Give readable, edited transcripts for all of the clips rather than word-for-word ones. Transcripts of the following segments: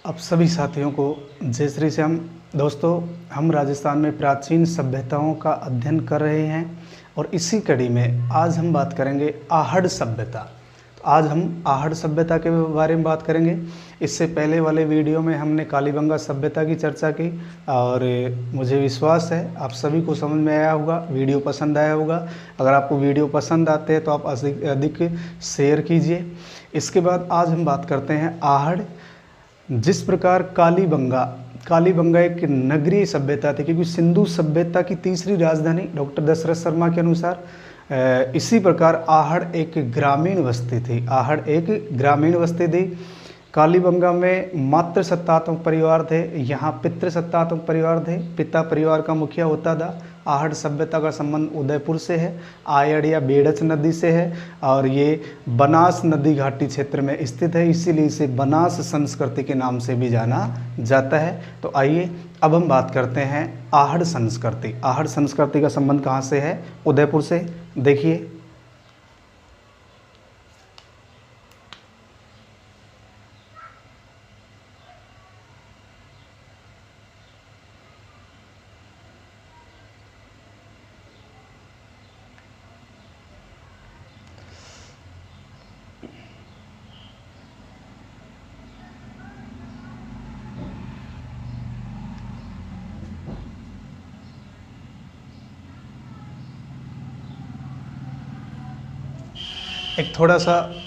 आप सभी साथियों को जय श्री श्याम। दोस्तों, हम राजस्थान में प्राचीन सभ्यताओं का अध्ययन कर रहे हैं और इसी कड़ी में आज हम बात करेंगे आहड़ सभ्यता। तो आज हम आहड़ सभ्यता के बारे में बात करेंगे। इससे पहले वाले वीडियो में हमने कालीबंगा सभ्यता की चर्चा की और मुझे विश्वास है आप सभी को समझ में आया होगा, वीडियो पसंद आया होगा। अगर आपको वीडियो पसंद आते हैं तो आप अधिक शेयर कीजिए। इसके बाद आज हम बात करते हैं आहड़। जिस प्रकार कालीबंगा एक नगरीय सभ्यता थी, क्योंकि सिंधु सभ्यता की तीसरी राजधानी डॉक्टर दशरथ शर्मा के अनुसार, इसी प्रकार आहड़ एक ग्रामीण बस्ती थी। आहड़ एक ग्रामीण बस्ती थी। कालीबंगा में मात्र सत्तात्मक परिवार थे, यहाँ पितृ सत्तात्मक परिवार थे। पिता परिवार का मुखिया होता था। आहड़ सभ्यता का संबंध उदयपुर से है, आयड़ या बेड़च नदी से है और ये बनास नदी घाटी क्षेत्र में स्थित है, इसीलिए इसे बनास संस्कृति के नाम से भी जाना जाता है। तो आइए अब हम बात करते हैं आहड़ संस्कृति। आहड़ संस्कृति का संबंध कहाँ से है? उदयपुर से। देखिए,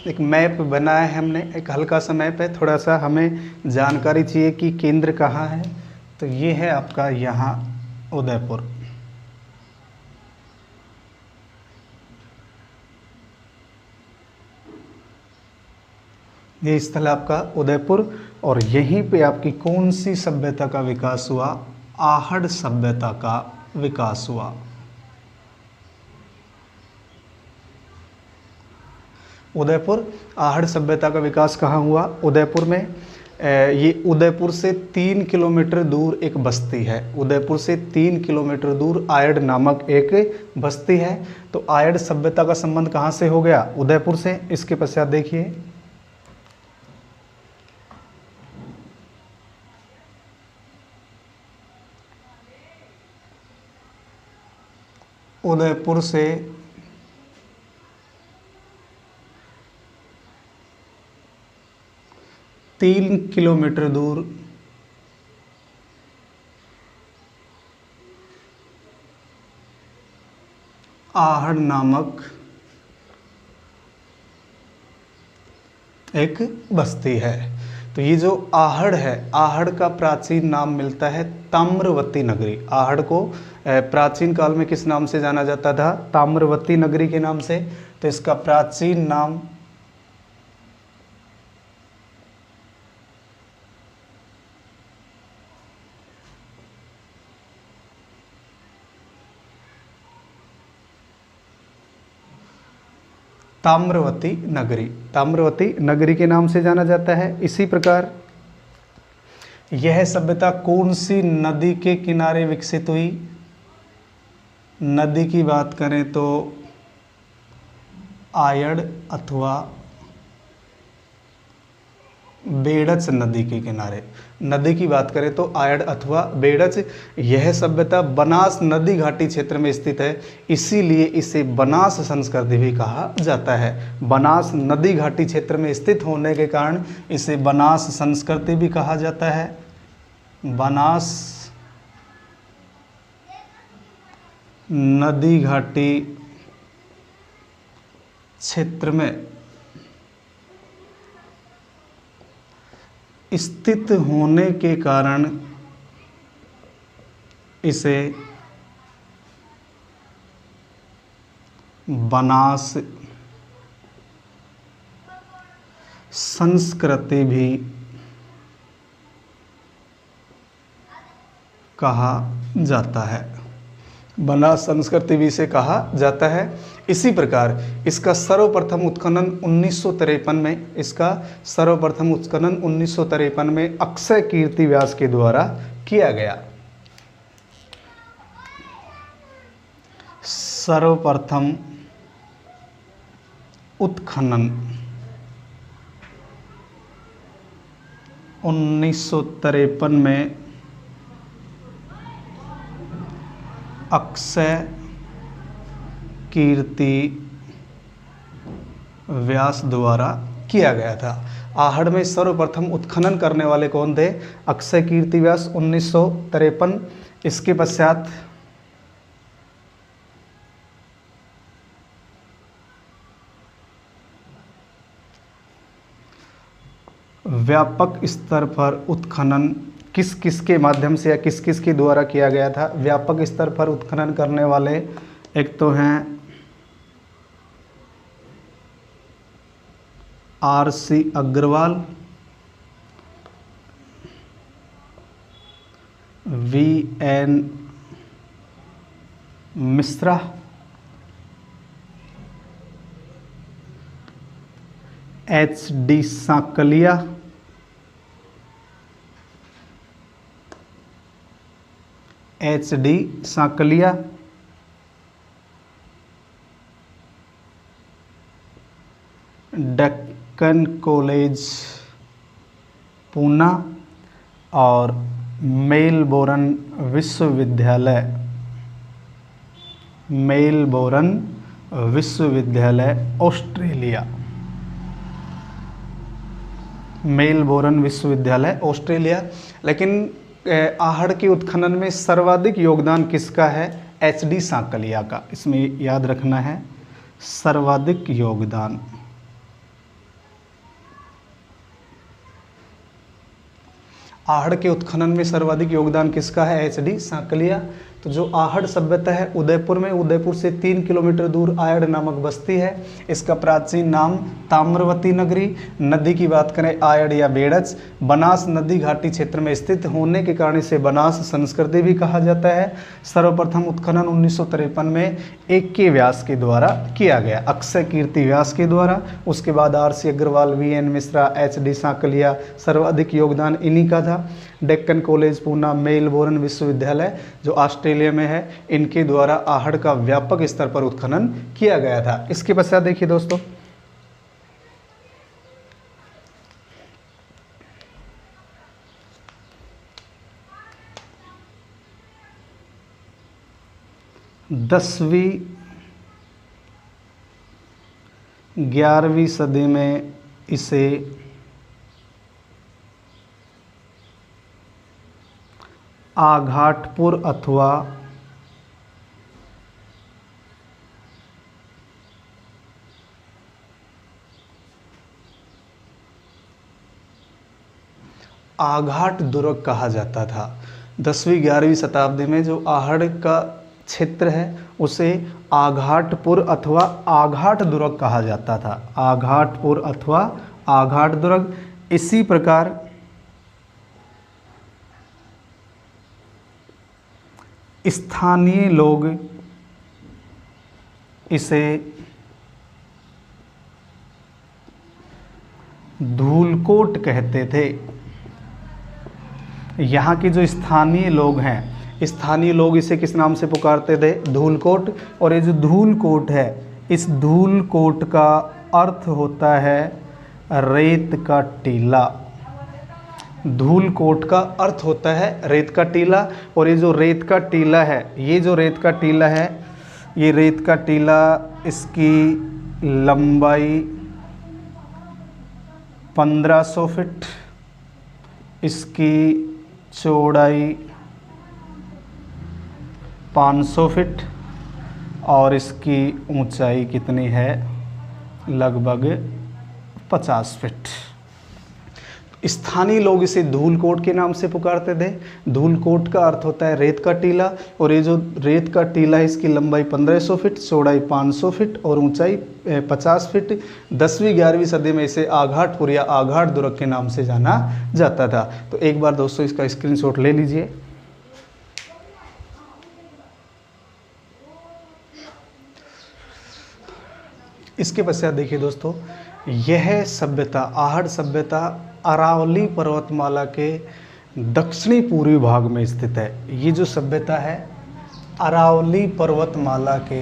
एक मैप बनाया है हमने, एक हल्का सा मैप है। थोड़ा सा हमें जानकारी चाहिए कि केंद्र कहाँ है। तो ये है आपका यहाँ उदयपुर। ये स्थल आपका उदयपुर और यहीं पे आपकी कौन सी सभ्यता का विकास हुआ? आहड़ सभ्यता का विकास हुआ। उदयपुर, आहड़ सभ्यता का विकास कहाँ हुआ? उदयपुर में। ये उदयपुर से 3 किलोमीटर दूर एक बस्ती है। उदयपुर से 3 किलोमीटर दूर आयड़ नामक एक बस्ती है। तो आयड़ सभ्यता का संबंध कहाँ से हो गया? उदयपुर से। इसके पश्चात देखिए, उदयपुर से 3 किलोमीटर दूर आहड़ नामक एक बस्ती है। तो ये जो आहड़ है, आहड़ का प्राचीन नाम मिलता है ताम्रवती नगरी। आहड़ को प्राचीन काल में किस नाम से जाना जाता था? ताम्रवती नगरी के नाम से। तो इसका प्राचीन नाम ताम्रवती नगरी, ताम्रवती नगरी के नाम से जाना जाता है। इसी प्रकार यह सभ्यता कौन सी नदी के किनारे विकसित हुई? नदी की बात करें तो आयड़ अथवा बेड़च नदी के किनारे। नदी की बात करें तो आयड़ अथवा बेड़च। यह सभ्यता बनास नदी घाटी क्षेत्र में स्थित है, इसीलिए इसे बनास संस्कृति भी कहा जाता है। बनास नदी घाटी क्षेत्र में स्थित होने के कारण इसे बनास संस्कृति भी कहा जाता है। बनास नदी घाटी क्षेत्र में स्थित होने के कारण इसे बनास संस्कृति भी कहा जाता है। बनास संस्कृति भी इसे कहा जाता है। इसी प्रकार इसका सर्वप्रथम उत्खनन 1953 में, इसका सर्वप्रथम उत्खनन 1953 में अक्षय कीर्ति व्यास के द्वारा किया गया। सर्वप्रथम उत्खनन 1953 में अक्षय कीर्ति व्यास द्वारा किया गया था। आहड़ में सर्वप्रथम उत्खनन करने वाले कौन थे? अक्षय कीर्ति व्यास 1953। इसके पश्चात व्यापक स्तर पर उत्खनन किस किस के माध्यम से या किस किस के द्वारा किया गया था? व्यापक स्तर पर उत्खनन करने वाले एक तो हैं R.C. Agarwal, V.N. Mishra, H.D. Sankalia, H.D. Sankalia, Deccan college Poona और मेलबोर्न विश्वविद्यालय, मेलबोर्न विश्वविद्यालय ऑस्ट्रेलिया, मेलबोर्न विश्वविद्यालय ऑस्ट्रेलिया। लेकिन आहड़ के उत्खनन में सर्वाधिक योगदान किसका है? H.D. सांकलिया का। इसमें याद रखना है, सर्वाधिक योगदान आहड़ के उत्खनन में सर्वाधिक योगदान किसका है? H.D. सांकलिया। तो जो आहड़ सभ्यता है उदयपुर में, उदयपुर से 3 किलोमीटर दूर आयड़ नामक बस्ती है। इसका प्राचीन नाम ताम्रवती नगरी। नदी की बात करें आयड़ या बेड़च, बनास नदी घाटी क्षेत्र में स्थित होने के कारण इसे बनास संस्कृति भी कहा जाता है। सर्वप्रथम उत्खनन 1953 में A.K. व्यास के द्वारा किया गया, अक्षय कीर्ति व्यास के द्वारा। उसके बाद R.C. Agarwal, V.N. Mishra, H.D. Sankalia, सर्वाधिक योगदान इन्हीं का था। डेक्कन कॉलेज पूना, मेलबोर्न विश्वविद्यालय जो ऑस्ट्रेलिया में है, इनके द्वारा आहड़ का व्यापक स्तर पर उत्खनन किया गया था। इसके पश्चात देखिए दोस्तों, दसवीं 11वीं सदी में इसे आघाटपुर अथवा आघाट दुर्ग कहा जाता था। 10वीं 11वीं शताब्दी में जो आहड़ का क्षेत्र है उसे आघाटपुर अथवा आघाट दुर्ग कहा जाता था, आघाटपुर अथवा आघाट दुर्ग। इसी प्रकार स्थानीय लोग इसे धूलकोट कहते थे। यहाँ के जो स्थानीय लोग हैं, स्थानीय लोग इसे किस नाम से पुकारते थे? धूलकोट। और ये जो धूलकोट है, इस धूलकोट का अर्थ होता है रेत का टीला। धूलकोट का अर्थ होता है रेत का टीला। और ये जो रेत का टीला है, ये जो रेत का टीला है, ये रेत का टीला, इसकी लंबाई 1500 फीट, इसकी चौड़ाई 500 फीट और इसकी ऊंचाई कितनी है? लगभग 50 फीट। स्थानीय लोग इसे धूलकोट के नाम से पुकारते थे। धूलकोट का अर्थ होता है रेत का टीला। और ये जो रेत का टीला है, इसकी लंबाई 1500 फीट, चौड़ाई 500 फीट और ऊंचाई 50 फीट। 10वीं 11वीं सदी में इसे आघाटपुर या आघाट दुर्ग के नाम से जाना जाता था। तो एक बार दोस्तों इसका स्क्रीनशॉट ले लीजिए। इसके पश्चात देखिए दोस्तों, यह सभ्यता, आहड़ सभ्यता अरावली पर्वतमाला के दक्षिणी पूर्वी भाग में स्थित है। ये जो सभ्यता है अरावली पर्वतमाला के,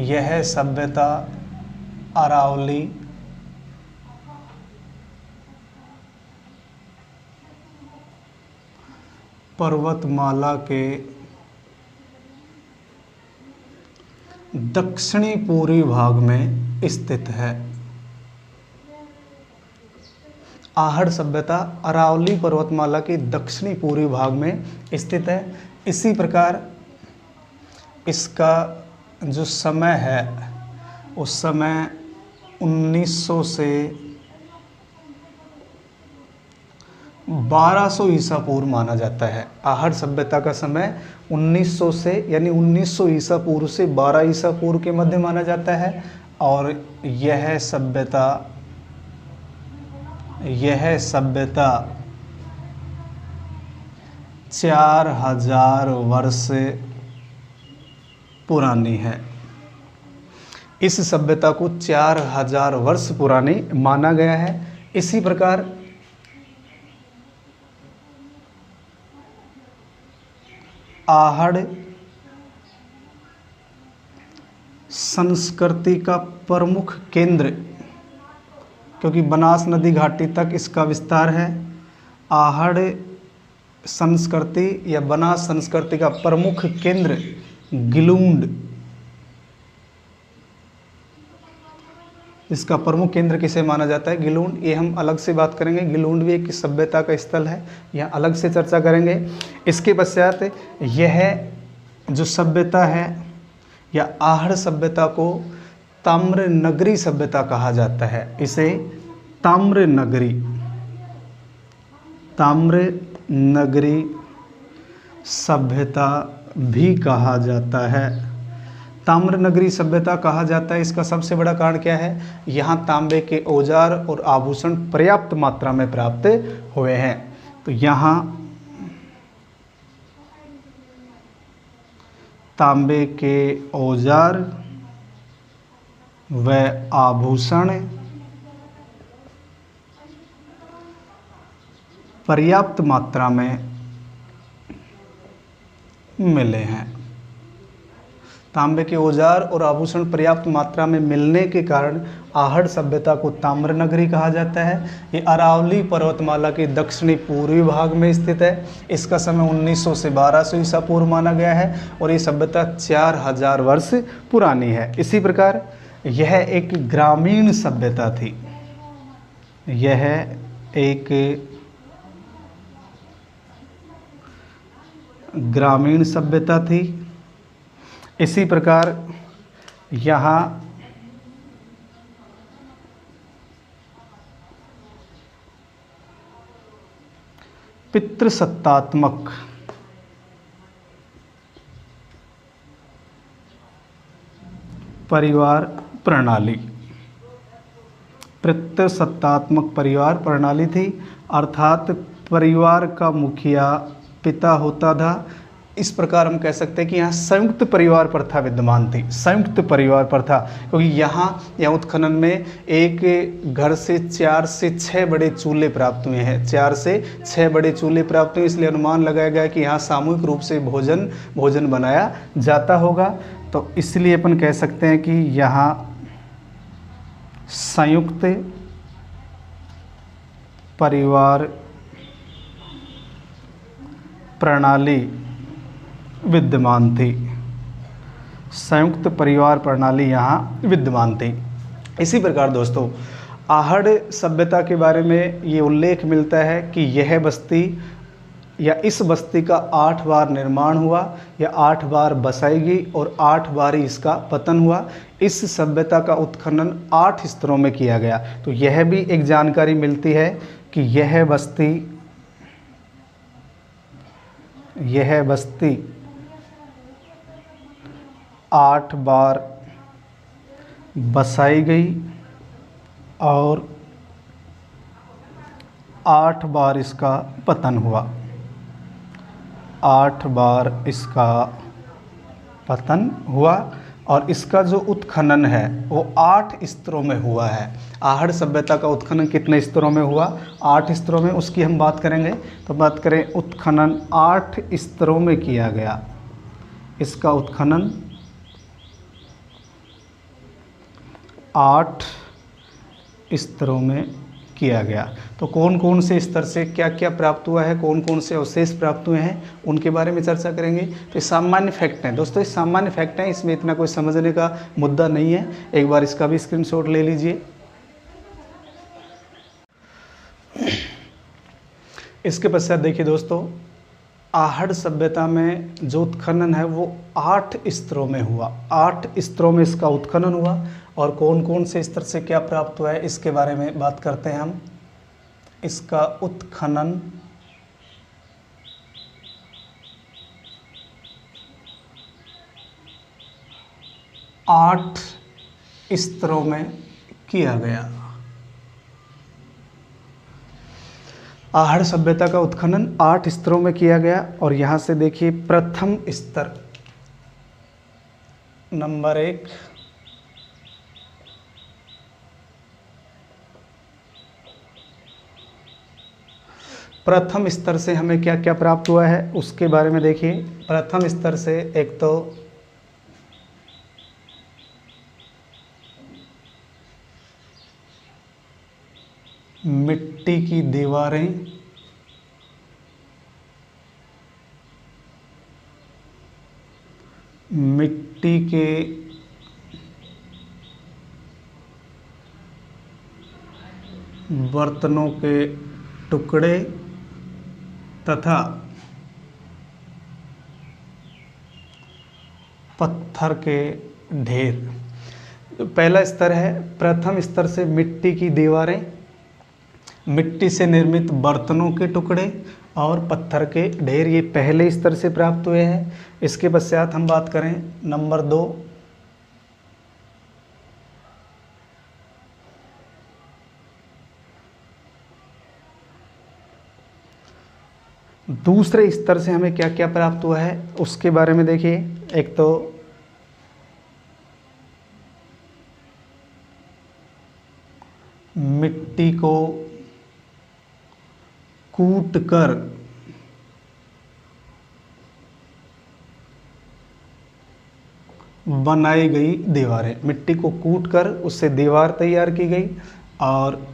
यह सभ्यता अरावली पर्वतमाला के दक्षिणी पूर्वी भाग में स्थित है। आहड़ सभ्यता अरावली पर्वतमाला के दक्षिणी पूर्वी भाग में स्थित है। इसी प्रकार इसका जो समय है उस समय 1900 से 1200 ईसा पूर्व माना जाता है। आहड़ सभ्यता का समय 1900 से यानी 1900 ईसा पूर्व से 12 ईसा पूर्व के मध्य माना जाता है और यह सभ्यता 4000 वर्ष पुरानी है। इस सभ्यता को 4000 वर्ष पुरानी माना गया है। इसी प्रकार आहड़ संस्कृति का प्रमुख केंद्र, क्योंकि बनास नदी घाटी तक इसका विस्तार है। आहड़ संस्कृति या बनास संस्कृति का प्रमुख केंद्र गिलूंड, इसका प्रमुख केंद्र किसे माना जाता है? गिलूंड। ये हम अलग से बात करेंगे। गिलूंड भी एक सभ्यता का स्थल है, यहाँ अलग से चर्चा करेंगे। इसके पश्चात यह जो सभ्यता है या आहड़ सभ्यता को ताम्र नगरी सभ्यता कहा जाता है। इसे ताम्र नगरी सभ्यता भी कहा जाता है। ताम्र नगरी सभ्यता कहा जाता है, इसका सबसे बड़ा कारण क्या है? यहाँ तांबे के औजार और आभूषण पर्याप्त मात्रा में प्राप्त हुए हैं। तो यहाँ तांबे के औजार व आभूषण पर्याप्त मात्रा में मिले हैं। तांबे के औजार और आभूषण पर्याप्त मात्रा में मिलने के कारण आहड़ सभ्यता को ताम्र नगरी कहा जाता है। ये अरावली पर्वतमाला के दक्षिणी पूर्वी भाग में स्थित है। इसका समय 1900 से 1200 ईसा पूर्व माना गया है और ये सभ्यता 4000 वर्ष पुरानी है। इसी प्रकार यह एक ग्रामीण सभ्यता थी। यह एक ग्रामीण सभ्यता थी। इसी प्रकार यहाँ पितृसत्तात्मक परिवार प्रणाली, पितृसत्तात्मक परिवार प्रणाली थी, अर्थात परिवार का मुखिया पिता होता था। इस प्रकार हम कह सकते हैं कि यहाँ संयुक्त परिवार प्रथा विद्यमान थी। संयुक्त परिवार प्रथा, क्योंकि यहाँ उत्खनन में एक घर से 4 से 6 बड़े चूल्हे प्राप्त हुए हैं। 4 से 6 बड़े चूल्हे प्राप्त हुए, इसलिए अनुमान लगाया गया कि यहाँ सामूहिक रूप से भोजन बनाया जाता होगा। तो इसलिए अपन कह सकते हैं कि यहाँ संयुक्त परिवार प्रणाली विद्यमान थी। संयुक्त परिवार प्रणाली यहाँ विद्यमान थी। इसी प्रकार दोस्तों आहड़ सभ्यता के बारे में ये उल्लेख मिलता है कि यह बस्ती या इस बस्ती का 8 बार निर्माण हुआ या 8 बार बसाई गई और 8 बार ही इसका पतन हुआ। इस सभ्यता का उत्खनन 8 स्तरों में किया गया। तो यह भी एक जानकारी मिलती है कि यह बस्ती 8 बार बसाई गई और 8 बार इसका पतन हुआ। 8 बार इसका पतन हुआ और इसका जो उत्खनन है वो 8 स्तरों में हुआ है। आहड़ सभ्यता का उत्खनन कितने स्तरों में हुआ? 8 स्तरों में, उसकी हम बात करेंगे। तो बात करें उत्खनन 8 स्तरों में किया गया। इसका उत्खनन 8 स्तरों में किया गया। तो कौन कौन से स्तर से क्या क्या प्राप्त हुआ है, कौन कौन से अवशेष प्राप्त हुए हैं, उनके बारे में चर्चा करेंगे। तो ये सामान्य फैक्ट हैं दोस्तों, ये सामान्य फैक्ट हैं, इसमें इतना कोई समझने का मुद्दा नहीं है। एक बार इसका भी स्क्रीनशॉट ले लीजिए। इसके पश्चात देखिए दोस्तों, आहड़ सभ्यता में जो उत्खनन है वो 8 स्तरों में हुआ। 8 स्तरों में इसका उत्खनन हुआ, और कौन कौन से स्तर से क्या प्राप्त हुआ है इसके बारे में बात करते हैं हम। इसका उत्खनन 8 स्तरों में किया गया। आहड़ सभ्यता का उत्खनन 8 स्तरों में किया गया। और यहाँ से देखिए, प्रथम स्तर नंबर 1, प्रथम स्तर से हमें क्या क्या प्राप्त हुआ है उसके बारे में देखिए। प्रथम स्तर से एक तो मिट्टी की दीवारें, मिट्टी के बर्तनों के टुकड़े तथा पत्थर के ढेर। पहला स्तर है, प्रथम स्तर से मिट्टी की दीवारें, मिट्टी से निर्मित बर्तनों के टुकड़े और पत्थर के ढेर, ये पहले स्तर से प्राप्त हुए हैं। इसके पश्चात हम बात करें नंबर 2, दूसरे स्तर से हमें क्या क्या प्राप्त हुआ है उसके बारे में देखिए। एक तो मिट्टी को कूट कर बनाई गई दीवारें, मिट्टी को कूट कर उससे दीवार तैयार की गई। और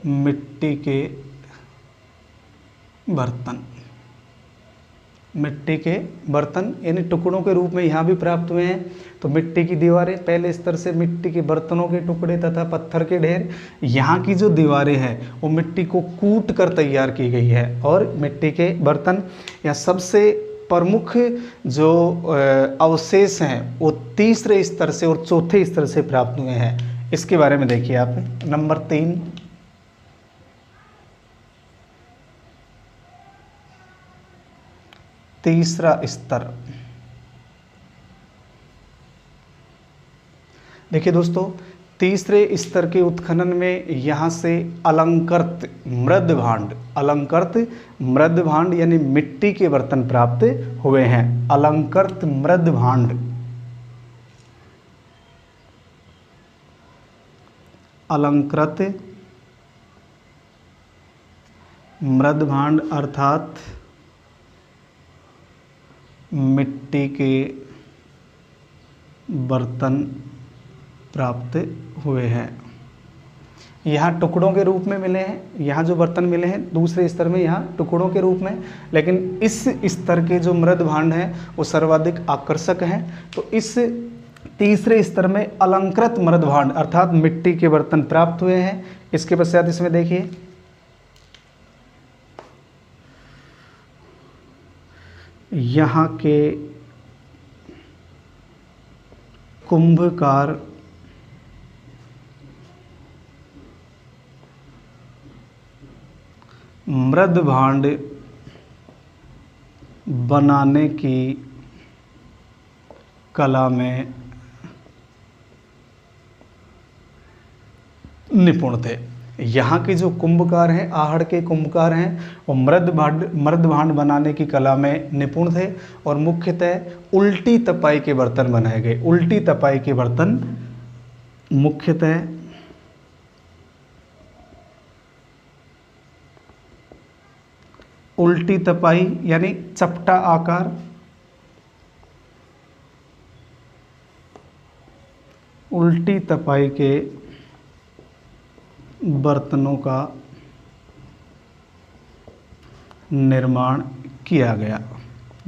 मिट्टी के बर्तन, मिट्टी के बर्तन यानी टुकड़ों के रूप में यहाँ भी प्राप्त हुए हैं। तो मिट्टी की दीवारें पहले स्तर से, मिट्टी के बर्तनों के टुकड़े तथा पत्थर के ढेर। यहाँ की जो दीवारें हैं वो मिट्टी को कूट कर तैयार की गई है। और मिट्टी के बर्तन या सबसे प्रमुख जो अवशेष हैं वो तीसरे स्तर से और चौथे स्तर से प्राप्त हुए हैं। इसके बारे में देखिए आप। नंबर 3, तीसरा स्तर। देखिए दोस्तों, तीसरे स्तर के उत्खनन में यहाँ से अलंकृत मृद भांड, अलंकृत मृद भांड यानी मिट्टी के बर्तन प्राप्त हुए हैं। अलंकृत मृद भांड, अलंकृत मृद भांड अर्थात मिट्टी के बर्तन प्राप्त हुए हैं। यहाँ टुकड़ों के रूप में मिले हैं, यहाँ जो बर्तन मिले हैं दूसरे स्तर में यहाँ टुकड़ों के रूप में, लेकिन इस स्तर के जो मृद भांड हैं वो सर्वाधिक आकर्षक हैं। तो इस तीसरे स्तर में अलंकृत मृद भांड अर्थात मिट्टी के बर्तन प्राप्त हुए हैं। इसके पश्चात इसमें देखिए, यहाँ के कुंभकार मृद भांड बनाने की कला में निपुण थे। यहाँ के जो कुंभकार हैं, आहड़ के कुंभकार हैं, वो मृद भांड बनाने की कला में निपुण थे। और मुख्यतः उल्टी तपाई के बर्तन बनाए गए। उल्टी तपाई के बर्तन मुख्यतः उल्टी तपाई यानी चपटा आकार, उल्टी तपाई के बर्तनों का निर्माण किया गया।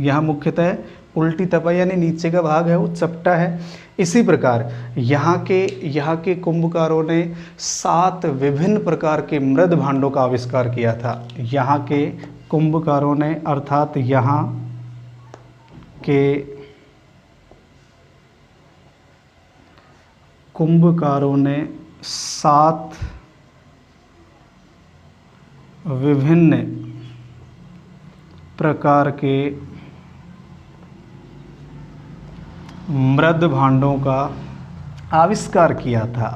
यहाँ मुख्यतः उल्टी तपाई यानी नीचे का भाग है वो चपटा है। इसी प्रकार यहाँ के कुंभकारों ने 7 विभिन्न प्रकार के मृद भांडों का आविष्कार किया था। यहाँ के कुंभकारों ने अर्थात यहाँ के कुंभकारों ने 7 विभिन्न प्रकार के मृद भांडों का आविष्कार किया था।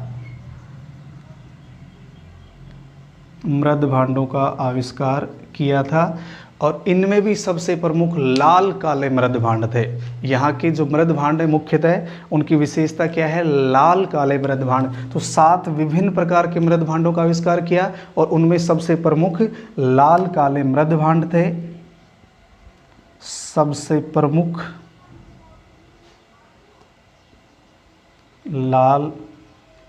मृद भांडों का आविष्कार किया था और इनमें भी सबसे प्रमुख लाल काले मृद भांड थे। यहाँ के जो मृद भांड है मुख्यतः उनकी विशेषता क्या है, लाल काले मृद भांड। तो 7 विभिन्न प्रकार के मृद भांडों का आविष्कार किया और उनमें सबसे प्रमुख लाल काले मृद भांड थे। सबसे प्रमुख लाल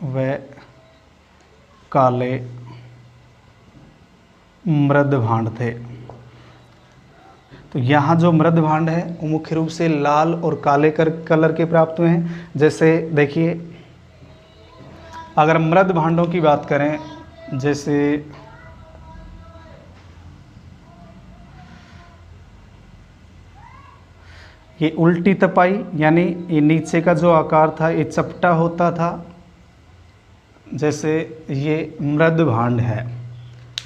व काले मृद भांड थे। तो यहाँ जो मृद भांड है वो मुख्य रूप से लाल और काले कलर के प्राप्त हुए हैं। जैसे देखिए, अगर मृद भांडों की बात करें, जैसे ये उल्टी तपाई यानी ये नीचे का जो आकार था ये चपटा होता था। जैसे ये मृद भांड है,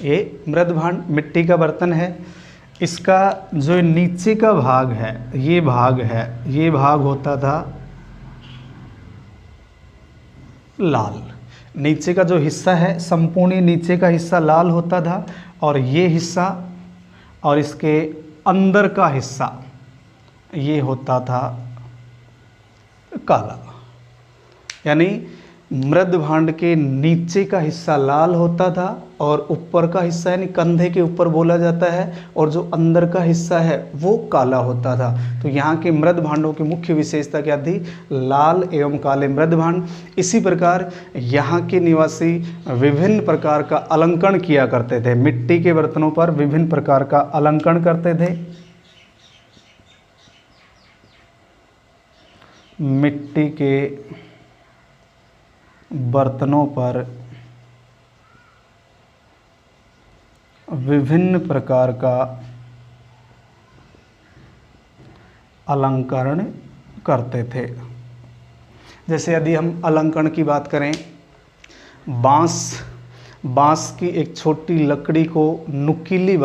ये मृद भांड मिट्टी का बर्तन है। इसका जो नीचे का भाग है, ये भाग होता था लाल। नीचे का जो हिस्सा है, संपूर्ण नीचे का हिस्सा लाल होता था और ये हिस्सा और इसके अंदर का हिस्सा ये होता था काला। यानी मृद भांड के नीचे का हिस्सा लाल होता था और ऊपर का हिस्सा यानी कंधे के ऊपर बोला जाता है, और जो अंदर का हिस्सा है वो काला होता था। तो यहाँ के मृद भांडों की मुख्य विशेषता क्या थी, लाल एवं काले मृद भांड। इसी प्रकार यहाँ के निवासी विभिन्न प्रकार का अलंकरण किया करते थे, मिट्टी के बर्तनों पर विभिन्न प्रकार का अलंकरण करते थे। मिट्टी के बर्तनों पर विभिन्न प्रकार का अलंकरण करते थे। जैसे यदि हम अलंकरण की बात करें, बांस की एक छोटी लकड़ी को नुकीली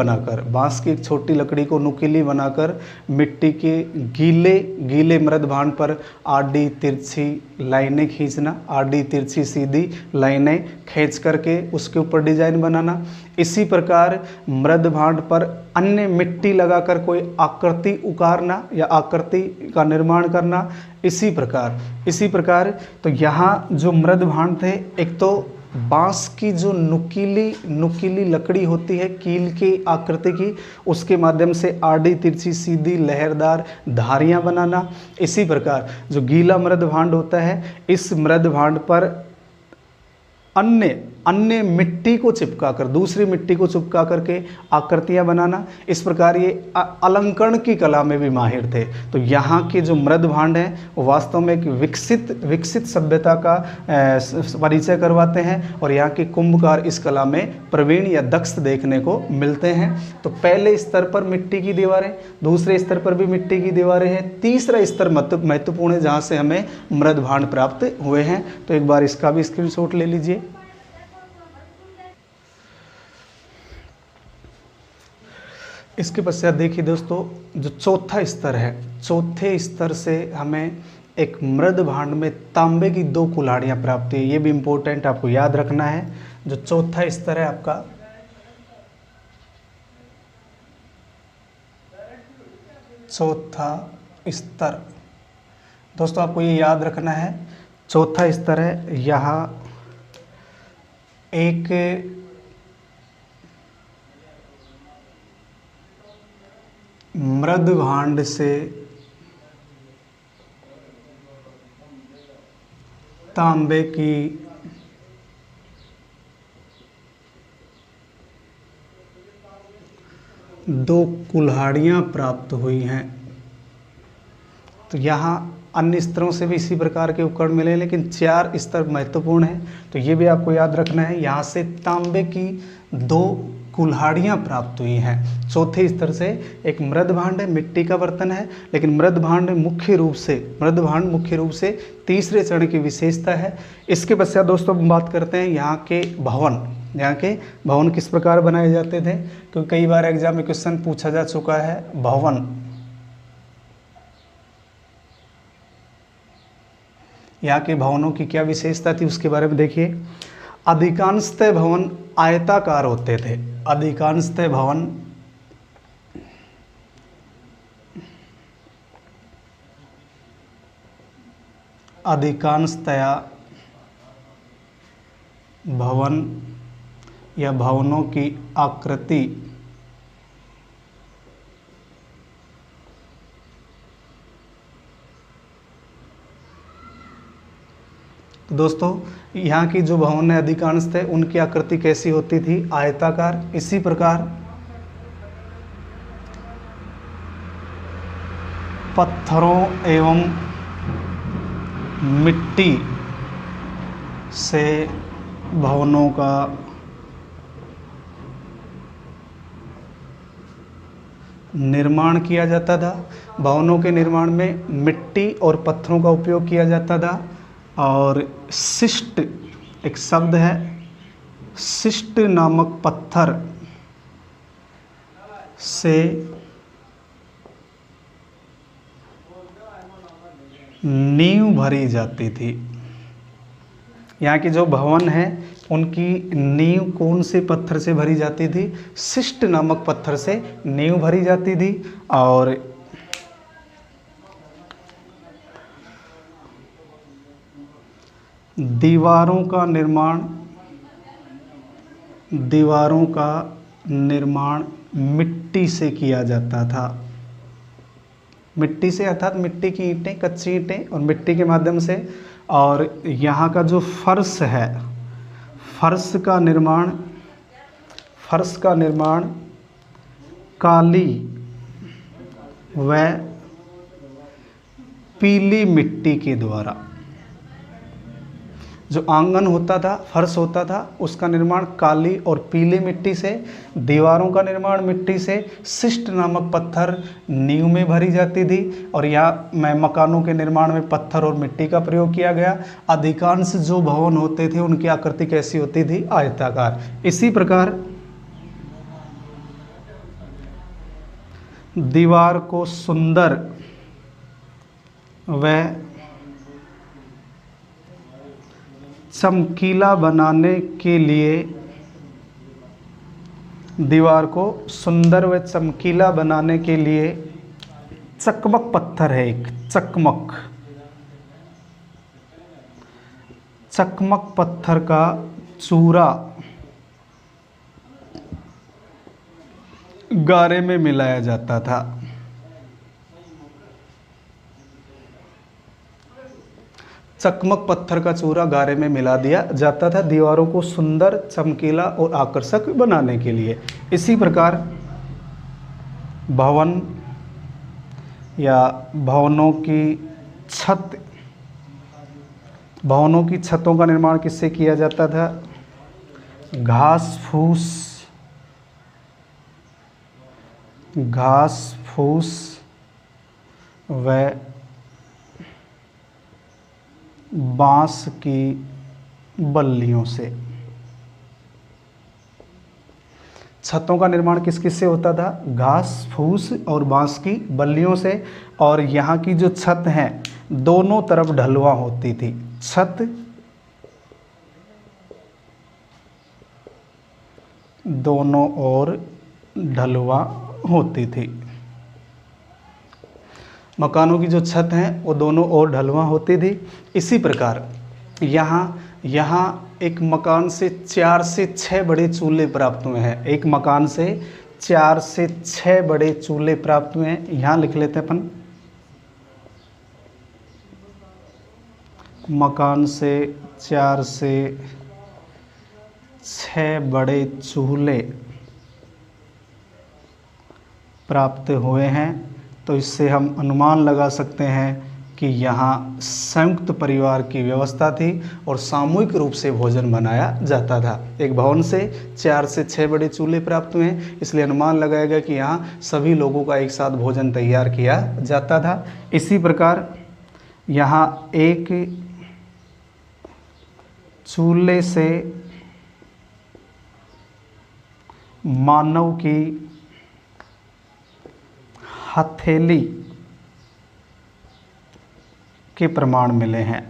बनाकर मिट्टी के गीले मृद भांड पर आड़ी तिरछी लाइनें खींचना, आड़ी तिरछी सीधी लाइनें खींच करके उसके ऊपर डिजाइन बनाना। इसी प्रकार मृद भांड पर अन्य मिट्टी लगाकर कोई आकृति उकारना या आकृति का निर्माण करना। इसी प्रकार तो यहाँ जो मृद भांड थे, एक तो बांस की जो नुकीली लकड़ी होती है कील की आकृति की, उसके माध्यम से आड़ी तिरछी सीधी लहरदार धारियां बनाना। इसी प्रकार जो गीला मृद भांड होता है, इस मृद भांड पर अन्य मिट्टी को चिपकाकर, दूसरी मिट्टी को चिपका करके आकृतियां बनाना। इस प्रकार ये अलंकरण की कला में भी माहिर थे। तो यहाँ के जो मृद भांड हैं वो वास्तव में एक विकसित सभ्यता का परिचय करवाते हैं, और यहाँ के कुंभकार इस कला में प्रवीण या दक्ष देखने को मिलते हैं। तो पहले स्तर पर मिट्टी की दीवारें, दूसरे स्तर पर भी मिट्टी की दीवारें हैं, तीसरा स्तर महत्वपूर्ण है जहाँ से हमें मृद भांड प्राप्त हुए हैं। तो एक बार इसका भी स्क्रीनशॉट ले लीजिए। इसके पश्चात देखिए दोस्तों, जो चौथा स्तर है, चौथे स्तर से हमें एक मृद भांड में तांबे की 2 कुल्हाड़ियाँ प्राप्त हुई। ये भी इम्पोर्टेंट आपको याद रखना है। जो चौथा स्तर है आपका, चौथा स्तर दोस्तों आपको ये याद रखना है, चौथा स्तर है यहाँ एक मृद भांड से तांबे की दो कुल्हाड़ियाँ प्राप्त हुई हैं। तो यहाँ अन्य स्तरों से भी इसी प्रकार के उपकरण मिले, लेकिन 4 स्तर महत्वपूर्ण हैं, तो ये भी आपको याद रखना है। यहाँ से तांबे की 2 कुल्हाड़ियाँ प्राप्त हुई हैं। चौथे स्तर से एक मृद भांड है, मिट्टी का बर्तन है, लेकिन मृद भांड मुख्य रूप से तीसरे चरण की विशेषता है। इसके पश्चात दोस्तों हम बात करते हैं यहाँ के भवन किस प्रकार बनाए जाते थे, क्योंकि कई बार एग्जाम में क्वेश्चन पूछा जा चुका है। भवन, यहाँ के भवनों की क्या विशेषता थी उसके बारे में देखिए। अधिकांशतः भवन आयताकार होते थे। अधिकांशतः भवन भवन या भवनों की आकृति तो दोस्तों यहाँ की जो भवन है अधिकांश थे, उनकी आकृति कैसी होती थी? आयताकार। इसी प्रकार पत्थरों एवं मिट्टी से भवनों का निर्माण किया जाता था। भवनों के निर्माण में मिट्टी और पत्थरों का उपयोग किया जाता था। और शिष्ट, एक शब्द है, शिष्ट नामक पत्थर से नींव भरी जाती थी। यहाँ की जो भवन है उनकी नींव कौन से पत्थर से भरी जाती थी? शिष्ट नामक पत्थर से नींव भरी जाती थी। और दीवारों का निर्माण मिट्टी से किया जाता था। मिट्टी से अर्थात मिट्टी की ईंटें, कच्ची ईंटें और मिट्टी के माध्यम से। और यहाँ का जो फर्श है, फर्श का निर्माण काली व पीली मिट्टी के द्वारा। जो आंगन होता था, फर्श होता था, उसका निर्माण काली और पीली मिट्टी से। दीवारों का निर्माण मिट्टी से। शिष्ट नामक पत्थर नींव में भरी जाती थी। और यहाँ में मकानों के निर्माण में पत्थर और मिट्टी का प्रयोग किया गया। अधिकांश जो भवन होते थे उनकी आकृति कैसी होती थी? आयताकार। इसी प्रकार दीवार को सुंदर व चमकीला बनाने के लिए, दीवार को सुंदर व चमकीला बनाने के लिए चकमक पत्थर है, एक चकमक पत्थर का चूरा गारे में मिलाया जाता था। चकमक पत्थर का चूरा गारे में मिला दिया जाता था दीवारों को सुंदर, चमकीला और आकर्षक बनाने के लिए। इसी प्रकार भवन या भवनों की छतों का निर्माण किससे किया जाता था? घास फूस व बांस की बल्लियों से। छतों का निर्माण किस किस से होता था? घास फूस और बांस की बल्लियों से। और यहाँ की जो छत है दोनों तरफ ढलुआ होती थी। छत दोनों ओर ढलुआ होती थी। मकानों की जो छत है वो दोनों ओर ढलुआ होती थी। इसी प्रकार यहाँ एक मकान से 4 से 6 बड़े चूल्हे प्राप्त हुए हैं। एक मकान से 4 से 6 बड़े चूल्हे प्राप्त हुए हैं। यहाँ लिख लेते हैं अपन। मकान से 4 से 6 बड़े चूल्हे प्राप्त हुए हैं। तो इससे हम अनुमान लगा सकते हैं कि यहाँ संयुक्त परिवार की व्यवस्था थी और सामूहिक रूप से भोजन बनाया जाता था। एक भवन से 4 से 6 बड़े चूल्हे प्राप्त हुए हैं, इसलिए अनुमान लगाया गया कि यहाँ सभी लोगों का एक साथ भोजन तैयार किया जाता था। इसी प्रकार यहाँ एक चूल्हे से मानव की हथेली के प्रमाण मिले हैं।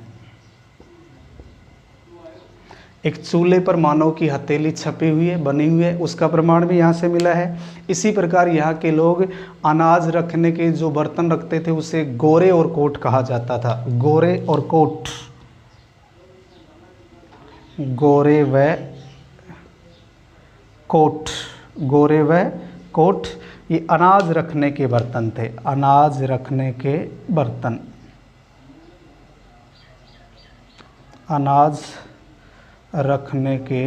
एक चूल्हे पर मानव की हथेली छपी हुई है, बनी हुई है, उसका प्रमाण भी यहाँ से मिला है। इसी प्रकार यहाँ के लोग अनाज रखने के जो बर्तन रखते थे उसे गोरे और कोट कहा जाता था। गोरे और कोट, गोरे व कोट, गोरे व कोट, ये अनाज रखने के बर्तन थे। अनाज रखने के बर्तन, अनाज रखने के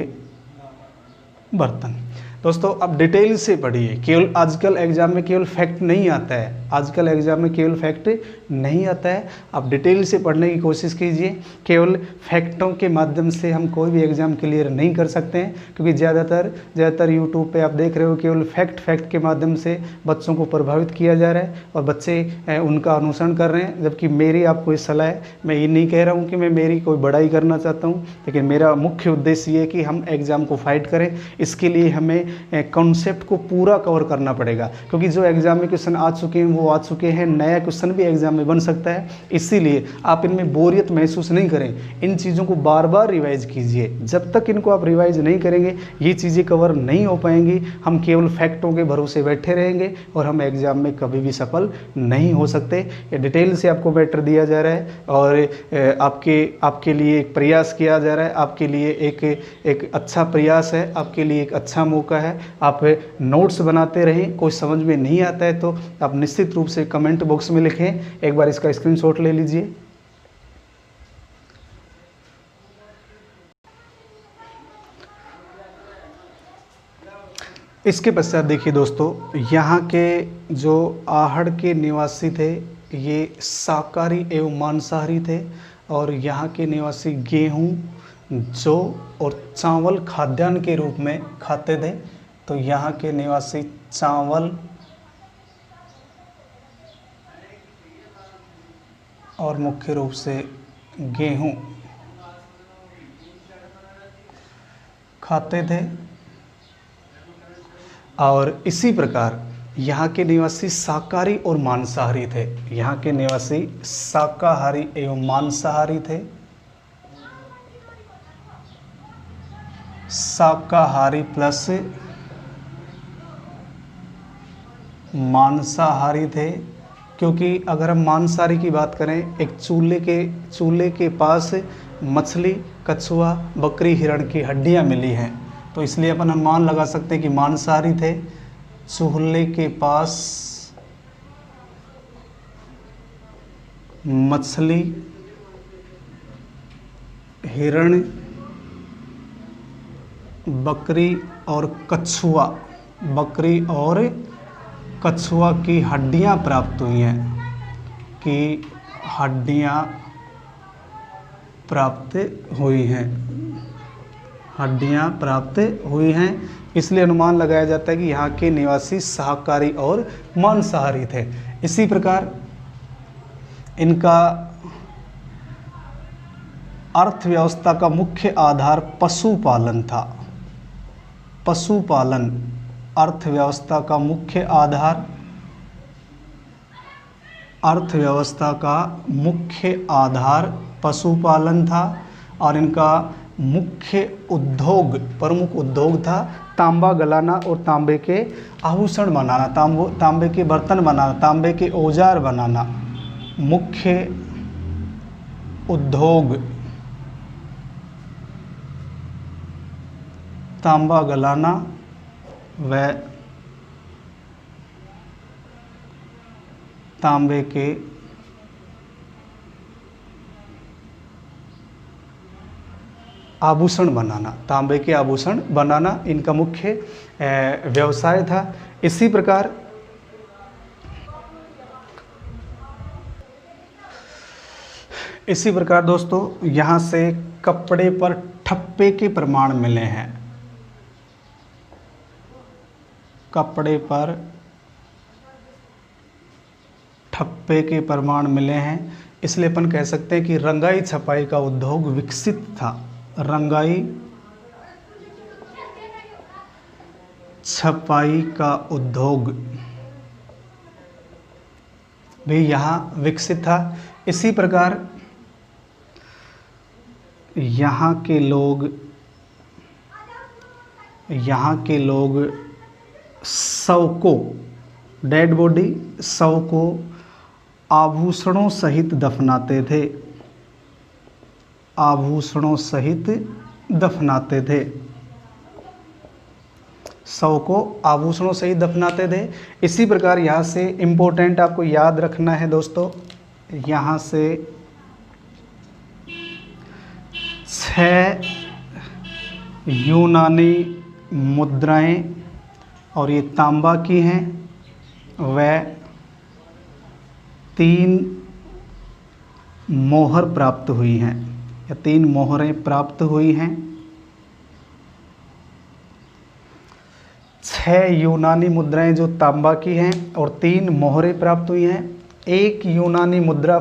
बर्तन। दोस्तों अब डिटेल से पढ़िए। केवल आजकल एग्जाम में केवल फैक्ट नहीं आता है, आजकल एग्जाम में केवल फैक्ट नहीं आता है। आप डिटेल से पढ़ने की कोशिश कीजिए। केवल फैक्टों के माध्यम से हम कोई भी एग्ज़ाम क्लियर नहीं कर सकते हैं, क्योंकि ज़्यादातर यूट्यूब पे आप देख रहे हो केवल फैक्ट के माध्यम से बच्चों को प्रभावित किया जा रहा है और बच्चे उनका अनुसरण कर रहे हैं। जबकि मेरी आपको इस सलाह है, मैं ये नहीं कह रहा हूँ कि मैं मेरी कोई बड़ाई करना चाहता हूँ, लेकिन मेरा मुख्य उद्देश्य ये है कि हम एग्ज़ाम को फाइट करें। इसके लिए हमें कॉन्सेप्ट को पूरा कवर करना पड़ेगा, क्योंकि जो एग्जाम में क्वेश्चन आ चुके हैं वो आ चुके हैं, नया क्वेश्चन भी एग्जाम में बन सकता है। इसीलिए आप इनमें बोरियत महसूस नहीं करें, इन चीज़ों को बार बार रिवाइज कीजिए। जब तक इनको आप रिवाइज नहीं करेंगे ये चीज़ें कवर नहीं हो पाएंगी। हम केवल फैक्टों के भरोसे बैठे रहेंगे और हम एग्जाम में कभी भी सफल नहीं हो सकते। ये डिटेल से आपको मैटर दिया जा रहा है और आपके लिए एक प्रयास किया जा रहा है, आपके लिए एक अच्छा प्रयास है, आपके लिए एक अच्छा मौका है। आप नोट्स बनाते रहें। कोई समझ में नहीं आता है तो आप निश्चित रूप से कमेंट बॉक्स में लिखें। एक बार इसका स्क्रीनशॉट ले लीजिए। इसके पश्चात देखिए दोस्तों, यहाँ के जो आहड़ के निवासी थे ये शाकाहारी एवं मांसाहारी थे और यहाँ के निवासी गेहूँ, जौ और चावल खाद्यान्न के रूप में खाते थे। तो यहाँ के निवासी चावल और मुख्य रूप से गेहूँ खाते थे और इसी प्रकार यहाँ के निवासी शाकाहारी और मांसाहारी थे। यहाँ के निवासी शाकाहारी एवं मांसाहारी थे। शाकाहारी प्लस मांसाहारी थे, क्योंकि अगर हम मांसाहारी की बात करें, एक चूल्हे के पास मछली, कछुआ, बकरी, हिरण की हड्डियां मिली हैं, तो इसलिए अपन अनुमान लगा सकते हैं कि मांसाहारी थे। चूल्हे के पास मछली, हिरण, बकरी और कछुआ की हड्डियां प्राप्त हुई हैं, हड्डियां प्राप्त हुई हैं। इसलिए अनुमान लगाया जाता है कि यहाँ के निवासी शाकाहारी और मांसाहारी थे। इसी प्रकार इनका अर्थव्यवस्था का मुख्य आधार पशुपालन था। पशुपालन अर्थव्यवस्था का मुख्य आधार पशुपालन था और इनका मुख्य प्रमुख उद्योग था तांबा गलाना और तांबे के आभूषण बनाना, तांबे के बर्तन बनाना, तांबे के औजार बनाना। मुख्य उद्योग तांबा गलाना व तांबे के आभूषण बनाना, तांबे के आभूषण बनाना इनका मुख्य व्यवसाय था। इसी प्रकार दोस्तों यहाँ से कपड़े पर ठप्पे के प्रमाण मिले हैं। कपड़े पर ठप्पे के प्रमाण मिले हैं, इसलिए अपन कह सकते हैं कि रंगाई छपाई का उद्योग विकसित था। रंगाई छपाई का उद्योग भी यहाँ विकसित था। इसी प्रकार यहाँ के लोग शव को, डेड बॉडी शव को आभूषणों सहित दफनाते थे। आभूषणों सहित दफनाते थे। शव को आभूषणों सहित दफनाते थे। इसी प्रकार यहाँ से इम्पोर्टेंट आपको याद रखना है दोस्तों, यहाँ से 6 यूनानी मुद्राएं, और ये तांबा की हैं, वह 3 मोहर प्राप्त हुई हैं, या 3 मोहरें प्राप्त हुई हैं। 6 यूनानी मुद्राएं जो तांबा की हैं और 3 मोहरें प्राप्त हुई हैं। एक यूनानी मुद्रा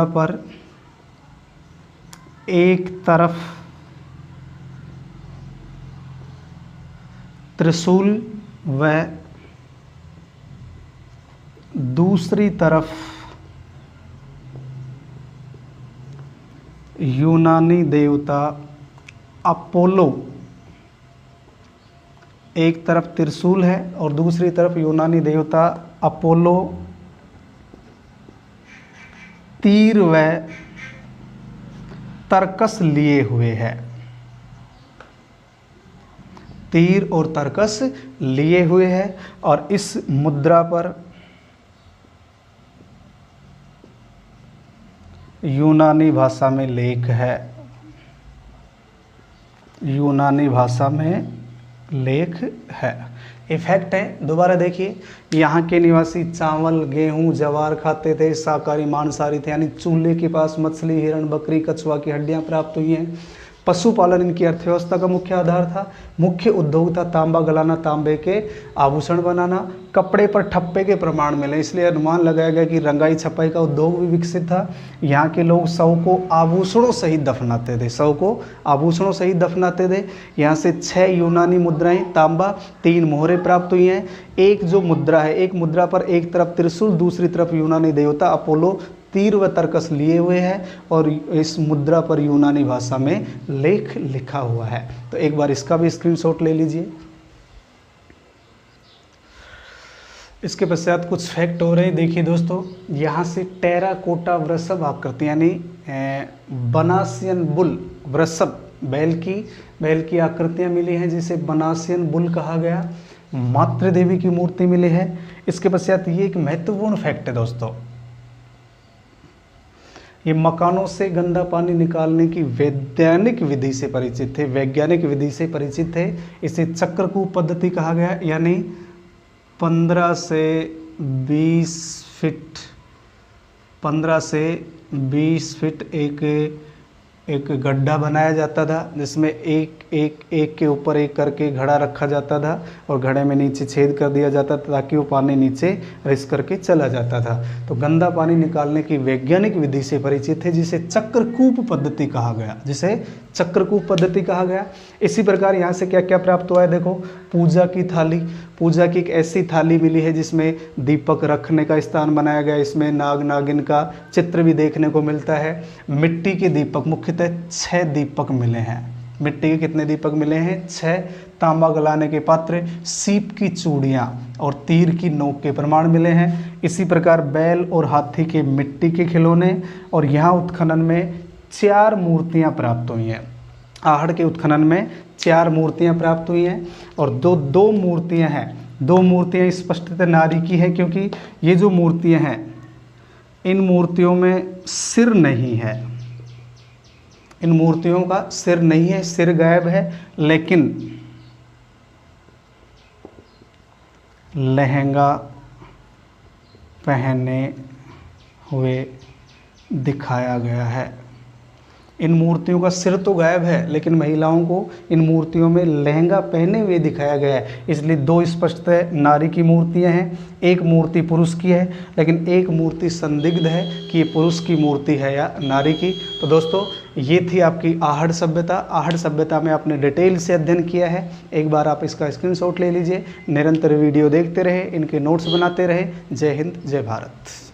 पर एक तरफ त्रिशूल व दूसरी तरफ यूनानी देवता अपोलो। एक तरफ त्रिशूल है और दूसरी तरफ यूनानी देवता अपोलो तीर व तरकस लिए हुए है। तीर और तरकस लिए हुए है, और इस मुद्रा पर यूनानी भाषा में लेख है। यूनानी भाषा में लेख है। इफेक्ट है, दोबारा देखिए, यहाँ के निवासी चावल, गेहूं, ज्वार खाते थे, शाकाहारी मांसाहारी थे, यानी चूल्हे के पास मछली, हिरण, बकरी, कछुआ की हड्डियां प्राप्त हुई हैं। पशुपालन इनकी अर्थव्यवस्था का मुख्य आधार था। मुख्य उद्योग था तांबा गलाना, तांबे के आभूषण बनाना। कपड़े पर ठप्पे के प्रमाण मिले, इसलिए अनुमान लगाया गया कि रंगाई छपाई का उद्योग भी विकसित था। यहाँ के लोग शव को आभूषणों सहित दफनाते थे। शव को आभूषणों सहित दफनाते थे। यहाँ से 6 यूनानी मुद्राएं तांबा, 3 मोहरें प्राप्त हुई हैं। एक जो मुद्रा है, एक मुद्रा पर एक तरफ त्रिशूल, दूसरी तरफ यूनानी देवता अपोलो तीर व तरकस लिए हुए हैं, और इस मुद्रा पर यूनानी भाषा में लेख लिखा हुआ है। तो एक बार इसका भी स्क्रीनशॉट ले लीजिए। इसके पश्चात कुछ फैक्ट हो रहे हैं। देखिए दोस्तों, यहाँ से टेराकोटा वृषभ आकृति, यानी बनासियन बुल वृषभ, बैल की आकृतियाँ मिली हैं, जिसे बनासियन बुल कहा गया। मातृ देवी की मूर्ति मिली है। इसके पश्चात ये एक महत्वपूर्ण फैक्ट है दोस्तों, ये मकानों से गंदा पानी निकालने की वैज्ञानिक विधि से परिचित थे। इसे चक्रकूप पद्धति कहा गया, यानी 15 से 20 फीट एक गड्ढा बनाया जाता था, जिसमें एक के ऊपर एक करके घड़ा रखा जाता था, और घड़े में नीचे छेद कर दिया जाता था ताकि वो पानी नीचे रिस करके चला जाता था। तो गंदा पानी निकालने की वैज्ञानिक विधि से परिचित थे, जिसे चक्रकूप पद्धति कहा गया। इसी प्रकार यहाँ से क्या क्या प्राप्त हुआ है, देखो, पूजा की एक ऐसी थाली मिली है जिसमें दीपक रखने का स्थान बनाया गया। इसमें नाग नागिन का चित्र भी देखने को मिलता है। मिट्टी के दीपक, मुख्यतः 6 दीपक मिले हैं। मिट्टी के कितने दीपक मिले हैं? 6। तांबा गलाने के पात्र, सीप की चूड़ियाँ और तीर की नोक के प्रमाण मिले हैं। इसी प्रकार बैल और हाथी के मिट्टी के खिलौने, और यहाँ उत्खनन में 4 मूर्तियाँ प्राप्त हुई हैं। आहड़ के उत्खनन में 4 मूर्तियाँ प्राप्त हुई हैं, और दो मूर्तियाँ हैं दो मूर्तियां स्पष्टतः नारी की है, क्योंकि ये जो मूर्तियां हैं इन मूर्तियों में सिर नहीं है, इन मूर्तियों का सिर नहीं है, सिर गायब है, लेकिन लहंगा पहने हुए दिखाया गया है। इन मूर्तियों का सिर तो गायब है, लेकिन महिलाओं को इन मूर्तियों में लहंगा पहने हुए दिखाया गया है। इसलिए दो स्पष्टतः नारी की मूर्तियां हैं, एक मूर्ति पुरुष की है, लेकिन एक मूर्ति संदिग्ध है कि ये पुरुष की मूर्ति है या नारी की। तो दोस्तों ये थी आपकी आहड़ सभ्यता। आहड़ सभ्यता में आपने डिटेल से अध्ययन किया है, एक बार आप इसका स्क्रीनशॉट ले लीजिए। निरंतर वीडियो देखते रहे, इनके नोट्स बनाते रहे। जय हिंद, जय भारत।